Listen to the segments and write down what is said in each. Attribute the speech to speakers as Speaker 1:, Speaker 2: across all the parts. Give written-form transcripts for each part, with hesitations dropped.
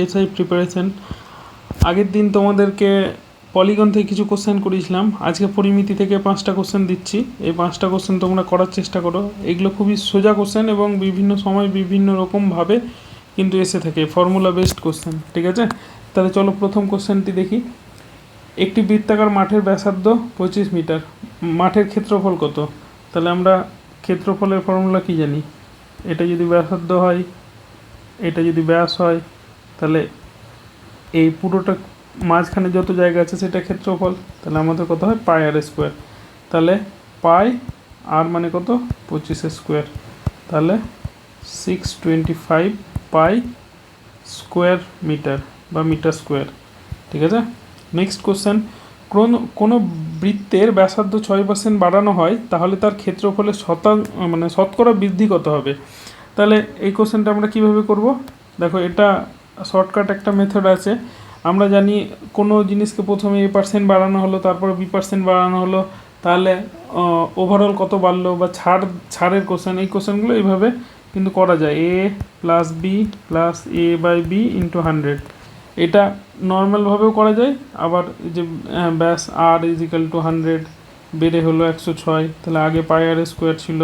Speaker 1: SI preparation. আগের দিন তোমাদেরকে পলিগন থেকে কিছু কোশ্চেন করেছিলাম, আজকে পরিমিতি থেকে 5টা কোশ্চেন দিচ্ছি। এই 5টা কোশ্চেন তোমরা করার চেষ্টা করো। এগুলো খুবই সোজা কোশ্চেন এবং বিভিন্ন সময় বিভিন্ন রকমভাবে কিন্তু এসে থাকে, ফর্মুলা বেসড কোশ্চেন। ঠিক আছে, তাহলে চলো প্রথম কোশ্চেনটি দেখি। একটি বৃত্তাকার মাঠের ব্যাসার্ধ 25 মিটার, মাঠের ক্ষেত্রফল কত? তাহলে আমরা ক্ষেত্রফলের ফর্মুলা কি জানি? এটা যদি ব্যাসার্ধ হয়, এটা যদি ব্যাস হয়, তাহলে এই পুরোটা মাঝখানে যত জায়গা আছে সেটা ক্ষেত্রফল। তাহলে আমাদের কত হয়? Pi r square. তাহলে পাই আর মানে কত? 25 স্কোয়ার। তাহলে 625 পাই স্কোয়ার মিটার বা মিটার স্কোয়ার। ঠিক আছে, নেক্সট কোশ্চেন। কোনো বৃত্তের ব্যাসার্ধ 6% বাড়ানো হয়, তাহলে তার ক্ষেত্রফলের শতকরা বৃদ্ধি কত হবে? তাহলে এই কোশ্চেনটা আমরা কিভাবে করব? দেখো, এটা শর্টকাট একটা মেথড আছে। আমরা জানি কোনো জিনিসকে প্রথমে A% বাড়ানো হলো, তারপর B% বাড়ানো হলো, তাহলে ওভারঅল কত বাড়লো, বা ছাড়ের কোশ্চেন, এই কোশ্চেনগুলো এইভাবে কিন্তু করা যায়। A plus B plus A/B into 100। এটা নর্মালভাবেও করা যায়, আবার যে ব্যাস আর ইজিক্যাল টু 100 বেড়ে হলো 106। তাহলে আগে পাই আর স্কোয়ার ছিল,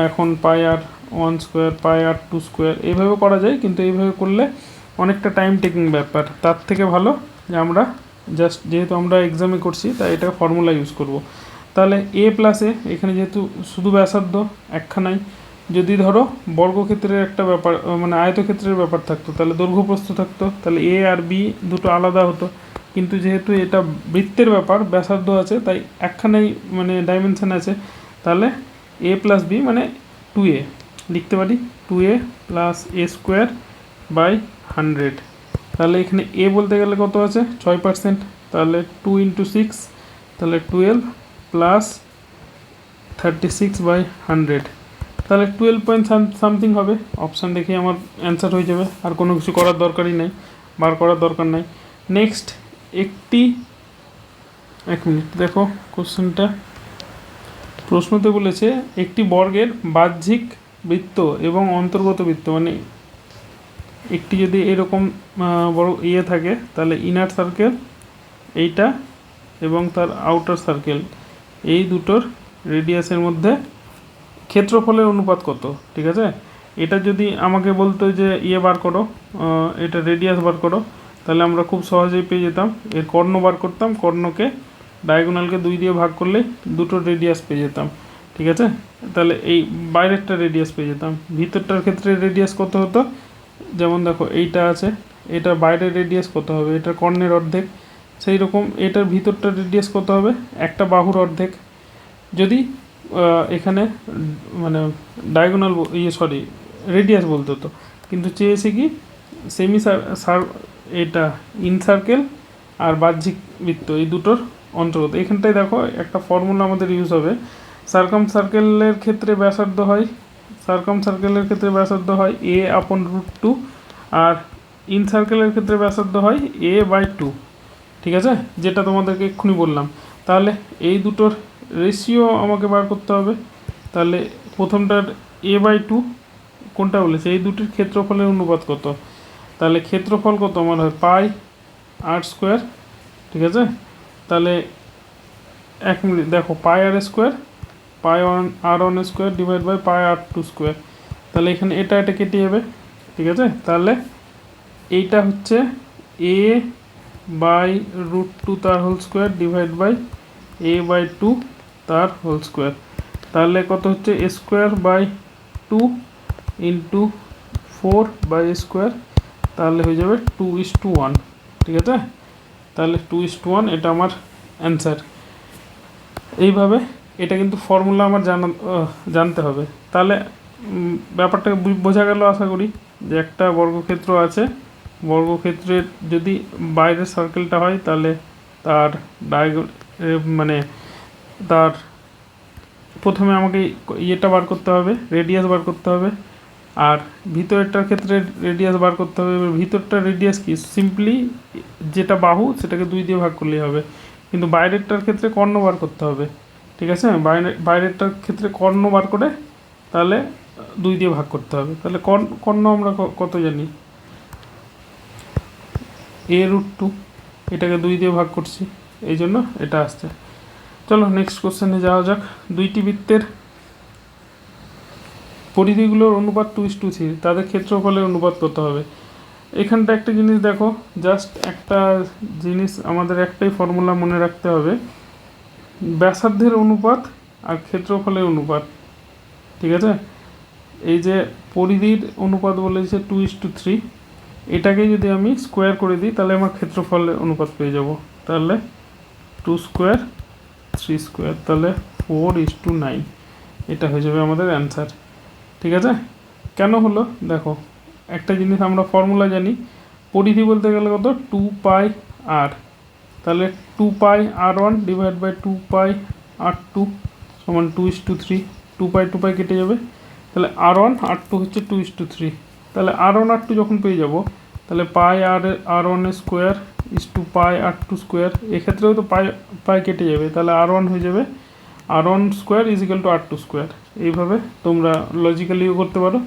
Speaker 1: এখন পাই আর 1 স্কোয়ার, পাই আর 2 স্কোয়ার, এইভাবে করা যায়। কিন্তু এইভাবে করলে অনেকটা টাইম টেকিং ব্যাপার। তার থেকে ভালো যে আমরা জাস্ট, যেহেতু আমরা এক্সামে করছি তাই এটা ফর্মুলা ইউজ করব। তাহলে এ প্লাস এ, এখানে যেহেতু শুধু ব্যাসার্ধ একখানাই, যদি ধরো বর্গক্ষেত্রের একটা ব্যাপার, মানে আয়তক্ষেত্রের ব্যাপার থাকতো, তাহলে দৈর্ঘ্য প্রস্থ থাকতো, তাহলে এ আর বি দুটো আলাদা হতো। কিন্তু যেহেতু এটা বৃত্তের ব্যাপার, ব্যাসার্ধ আছে, তাই একখানেই মানে ডাইমেনশান আছে। তাহলে এ প্লাস বি মানে 2a লিখতে পারি, 2a plus A square by 100। তাহলে এখানে এ বলতে গেলে কত আছে? 6%। তাহলে 2 ইন্টু 6, তাহলে 12 প্লাস 36/100। তাহলে 12 পয়েন্ট সামথিং হবে। অপশান দেখে আমার অ্যান্সার হয়ে যাবে, আর কোনো কিছু করার দরকারই নাই, বার করার দরকার নাই। নেক্সট, এক মিনিট দেখো কোশ্চেনটা। প্রশ্নতে বলেছে একটি বর্গের বাহ্যিক বৃত্ত এবং অন্তর্গত বৃত্ত, মানে একটি যদি এরকম বড় থাকে, তাহলে ইনার সার্কেল এইটা এবং তার আউটার সার্কেল, এই দুটোর রেডিয়াসের মধ্যে ক্ষেত্রফলের অনুপাত কত? ঠিক আছে, এটা যদি আমাকে বলতো যে বার করো, এটা রেডিয়াস বার করো, তাহলে আমরা খুব সহজেই পেয়ে যেতাম। এর কর্ণ বার করতাম, কর্ণকে ডায়াগোনালকে 2 দিয়ে ভাগ করলে দুটো রেডিয়াস পেয়ে যেতাম। ঠিক আছে, তাহলে এই বাইরেরটা রেডিয়াস পেয়ে যেতাম। ভিতরটার ক্ষেত্রে রেডিয়াস কত হতো? যেমন দেখো এইটা আছে, এটা বাইরের রেডিয়াস কত হবে? এটা কর্ণের অর্ধেক। সেই রকম এটার ভিতরটার রেডিয়াস কত হবে? একটা বাহুর অর্ধেক। যদি এখানে মানে ডায়াগোনাল রেডিয়াস বলতে হতো, কিন্তু চেয়েছে কি সেমি এটা ইন সার্কেল আর বাহ্যিক বৃত্ত, এই দুটোর অন্তর্গত। এখানটায় দেখো একটা ফর্মুলা আমাদের ইউজ হবে। সার্কেলের ক্ষেত্রে ব্যাসার্ধ হয় A/√2, আর ইন সার্কেলের ক্ষেত্রে ব্যাসার্ধ হয় A/2। ঠিক আছে, যেটা তোমাদেরকে এক্ষুনি বললাম। তাহলে এই দুটোর রেশিও আমাকে বার করতে হবে। তাহলে প্রথমটার A/2 কোনটা বলেছে? এই দুটির ক্ষেত্রফলের অনুপাত কত? তাহলে ক্ষেত্রফল কত আমার হয়? Pi r square. ঠিক আছে, তাহলে এক মিনিট দেখো, pi r square, pi r one square divide by pi r 2 square. তাহলে এখানে এটা কেটে যাবে। ঠিক আছে, তাহলে এইটা হচ্ছে A/√2 তার whole square divide by A/2 তার হোল স্কোয়ার। তাহলে কত হচ্ছে? a square by 2 into 4 by square, তাহলে হয়ে যাবে 2:1। ঠিক আছে, তাহলে 2:1 এটা আমার অ্যান্সার। এইভাবে এটা কিন্তু ফর্মুলা আমার জানতে হবে। তাহলে ব্যাপারটা বোঝা গেল আশা করি, যে একটা বর্গক্ষেত্র আছে, বর্গক্ষেত্রের যদি বাইরের সার্কেলটা হয়, তাহলে তার মানে তার প্রথমে আমাকে ইয়েটা বার করতে হবে, রেডিয়াস বার করতে হবে, আর ভিতরেরটার ক্ষেত্রে রেডিয়াস বার করতে হবে। এবার ভিতরটার রেডিয়াস কি? সিম্পলি যেটা বাহু সেটাকে 2 দিয়ে ভাগ করলেই হবে, কিন্তু বাইরেরটার ক্ষেত্রে কর্ণ বার করতে হবে। ঠিক আছে, বাইরেরটার ক্ষেত্রে কর্ণ বার করে তাহলে 2 দিয়ে ভাগ করতে হবে। তাহলে কর্ণ আমরা কত জানি? a√2, এটাকে 2 দিয়ে ভাগ করছি, এই জন্য এটা আসছে। চলো নেক্সট কোশ্চেনে যাওয়া যাক। দুইটি বৃত্তের পরিধিগুলোর অনুপাত 2:3, তাদের ক্ষেত্রফলের অনুপাত করতে হবে। এখানটা একটা জিনিস দেখো, জাস্ট একটা জিনিস আমাদের একটাই ফর্মুলা মনে রাখতে হবে, ব্যাসার্ধের অনুপাত আর ক্ষেত্রফলের অনুপাত, ঠিক আছে? এই যে পরিধির অনুপাত বলেছে 2:3, এটাকে যদি আমি স্কোয়ার করে দিই তাহলে আমার ক্ষেত্রফলের অনুপাত পেয়ে যাব। তাহলে 2 স্কোয়ার 3 স্কোয়ার, তাহলে 4:9, এটা হয়ে যাবে আমাদের অ্যান্সার, ঠিক আছে? কেন হলো দেখো, একটা জিনিস আমরা ফর্মুলা জানি, পরিধি বলতে গেলে কত, 2πr, তাহলে 2πr1 ডিভাইড বাই 2πr2 সমান 2:3, 2π কেটে যাবে, তাহলে r1 r2 হচ্ছে 2:3, তাহলে r1 r2 যখন পেয়ে যাব, তাহলে r1 square is to πr2 square, এক্ষেত্রেও তো পাই কেটে যাবে, তাহলে r1 হয়ে যাবে r1 square is equal to r2 square. এইভাবে তোমরা লজিক্যালিও করতে পারো,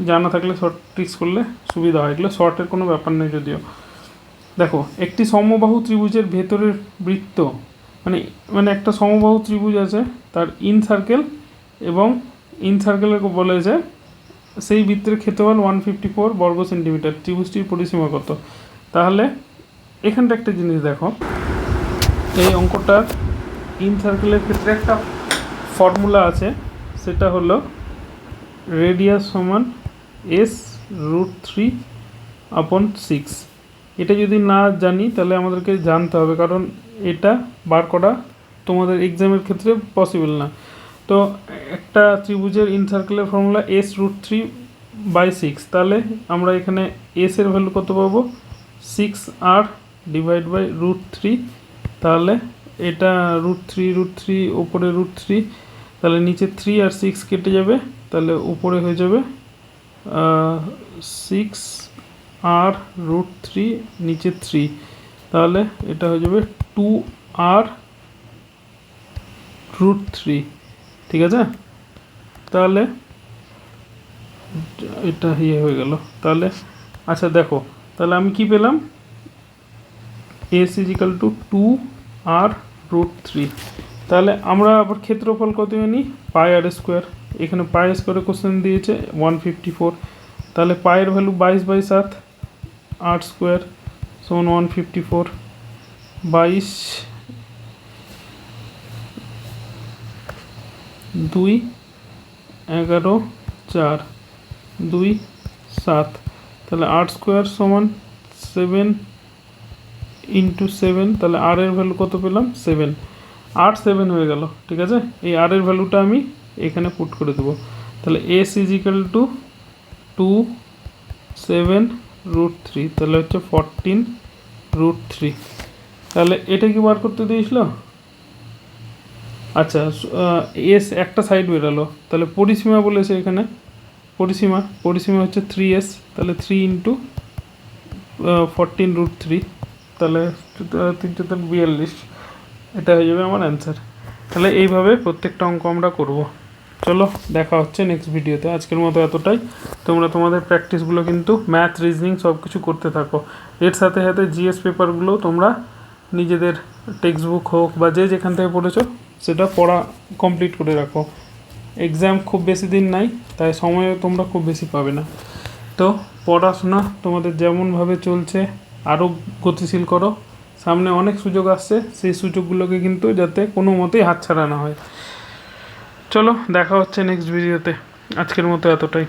Speaker 1: জানা থাকলে শর্ট ট্রিক্স করলে সুবিধা হয়, এগুলো শর্টের কোনো ব্যাপার নেই যদিও। দেখো, একটি সমবাহু ত্রিভুজের ভেতরের বৃত্ত, মানে একটা সমবাহু ত্রিভুজ আছে, তার ইন সার্কেল এবং ইন সার্কেলের বলেছে সেই বৃত্তের ক্ষেত্রফল 154 বর্গ সেন্টিমিটার, ত্রিভুজটির পরিসীমা কত? তাহলে এখানটা একটা জিনিস দেখো, এই অঙ্কটার ইন সার্কেলের ক্ষেত্রে একটা ফর্মুলা আছে, সেটা হলো রেডিয়াস সমান s√3/6। এটা যদি না জানি তাহলে আমাদেরকে জানতে হবে, কারণ এটা বার করা তোমাদের এক্সামের ক্ষেত্রে পসিবল না। তো একটা ত্রিভুজের ইন সার্কেলের ফর্মুলা s√3/6, তাহলে আমরা এখানে s এর ভ্যালু কত পাবো, 6r ডিভাইড বাই √3, তাহলে এটা √3 ওপরে √3, তাহলে নিচে 3 আর 6 কেটে যাবে, তাহলে উপরে হয়ে যাবে 6r√3 নিচে 3, তাহলে এটা হয়ে যাবে 2r√3, ঠিক আছে? তাহলে এটা হয়ে গেল। তাহলে আচ্ছা দেখো, তাহলে আমি কি পেলাম, s is equal to 2r√3। তাহলে আমরা আবার ক্ষেত্রফল কত জানি, πr স্কোয়ার, এখানে পাই স্কোয়ারে কোশ্চেন দিয়েছে 154, তাহলে পায়ের ভ্যালু 22/7, 8 স্কোয়ার সমান 154, 22 2 11 4 2 7, তাহলে 8 স্কোয়ার সমান 7 ইন্টু 7, তাহলে আর এর ভ্যালু কত পেলাম, 7, 7 হয়ে গেল, ঠিক আছে? এই আর এর ভ্যালুটা আমি এখানে পুট করে দেবো, তাহলে s ইজ ইকাল টু 7√3, তাহলে হচ্ছে 14√3। তাহলে এটা কি বার করতে দিয়েছিল? আচ্ছা, এস একটা সাইড বেরালো, তাহলে পরিসীমা বলেছে এখানে, পরিসীমা হচ্ছে 3s, তাহলে 3 ইন্টু 14√3, তাহলে 342, এটা হয়ে যাবে আমার অ্যান্সার। তাহলে এইভাবে প্রত্যেকটা অঙ্ক আমরা করব। চলো দেখা হচ্ছে নেক্সট ভিডিওতে, আজকের মতো এতটাই। তোমরা তোমাদের প্র্যাকটিসগুলো কিন্তু ম্যাথ, রিজনিং সব কিছু করতে থাকো, এর সাথে সাথে জিএস পেপারগুলো তোমরা নিজেদের টেক্সট বুক হোক বা যে যেখান থেকে পড়েছো সেটা পড়া কমপ্লিট করে রাখো। এক্সাম খুব বেশি দিন নাই, তাই সময় তোমরা খুব বেশি পাবে না। তো পড়াশোনা তোমাদের যেমনভাবে চলছে আরও গতিশীল করো, সামনে অনেক সুযোগ আসছে, সেই সুযোগগুলোকে কিন্তু যাতে কোনো মতেই হাতছাড়া না হয়। চলো দেখা হচ্ছে নেক্সট ভিডিওতে, আজকের মতো এতটাই।